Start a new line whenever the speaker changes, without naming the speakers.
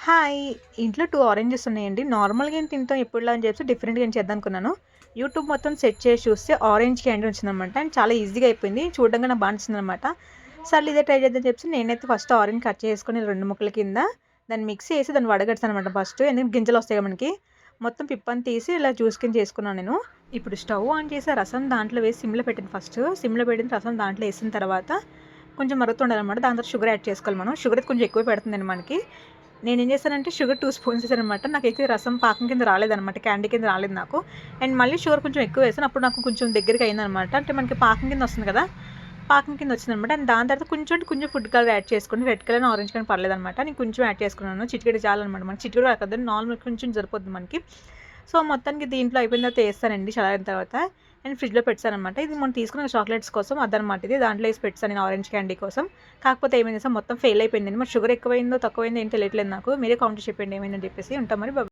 Hi! ఇంట్లో 2 oranges ఉన్నాయండి. నార్మల్‌గా ఏం తింటాం ఎప్పుడులా అని చెప్పేసి డిఫరెంట్‌గా ఏం చేద్దాం అనుకున్నాను. యూట్యూబ్ మొత్తం సెర్చ్ చేసి చూస్తే ఆరెంజ్ క్యాండీ వచ్చిందనమాట. అండ్ చాలా ఈజీగా అయిపోయింది. చూడగానే నాకు బా నచ్చిందనమాట. సర్లే ఇదే ట్రై చేద్దాం అని చెప్పేసి నేనైతే ఫస్ట్ ఆరెంజ్ కట్ చేసుకొని 2 ముక్కల కింద దాన్ని మిక్సీ చేసి దాన్ని వడగట్టాననమాట ఫస్ట్. ఎందుకంటే గింజలొస్తాయి మనకి. మొత్తం పిప్పంతా తీసి ఇలా జ్యూస్ కింద చేసుకున్నాను నేను. ఇప్పుడు స్టవ్ ఆన్ చేసి ఆ రసం దాంట్లో వేసి సిమ్‌లో పెట్టాను ఫస్ట్. సిమ్‌లో పెట్టిన రసం దాంట్లో ఏసిన తర్వాత కొంచెం మరుగుతుండాలనమాట. దాని తర్వాత షుగర్ యాడ్ చేసుకోవాలి మనం. షుగర్ అయితే కొంచెం ఎక్కువే పడుతుందండి మనకి. నేనేం చేశానంటే షుగర్ 2 స్పూన్స్ ఏసాననమాట. నాకైతే రసం పాకం కింద రాలేదనమాట. క్యాండీ కింద రాలేదు నాకు. అండ్ మళ్ళీ షుగర్ కొంచెం ఎక్కువ వేసాను. అప్పుడు నాకు కొంచెం దగ్గరకి అయిందనమాట. అంటే మనకి పాకం కింద వస్తుంది కదా! పాకం కింద వచ్చిందనమాట. అండ్ దాని తర్వాత కొంచెం అంటే కొంచెం ఫుడ్ కలర్ యాడ్ చేసుకోండి. రెడ్ కలర్ అయినా, ఆరెంజ్ కలర్ పర్లేదనమాట. నేను కొంచెం యాడ్ చేసుకున్నాను. చిటికెడు చాలనమాట. మనకి చిటికెడు కాదండి నార్మల్ కొంచెం సరిపోద్ది మనకి. సో, మొత్తానికి దీంట్లో అయిపోయిన తర్వాత ఏస్తానండి చల్లారిన తర్వాత. నేను ఫ్రిడ్జ్‌లో పెట్టేసాననమాట. ఇది మొన్న తీసుకున్న చాక్లెట్స్ కోసం అదనమాట ఇది. దాంట్లో ఏసి పెట్టేసాను నేను ఆరెంజ్ క్యాండీ కోసం. కాకపోతే ఏమైంది తెలుసా మొత్తం ఫెయిల్ అయిపోయిందండి. మరి షుగర్ ఎక్కువైందో, తక్కువైందో ఏం తెలియట్లేదు నాకు. మీరే కామెంట్‌లో చెప్పండి ఏమైందని చెప్పేసి. ఉంటాం మరి.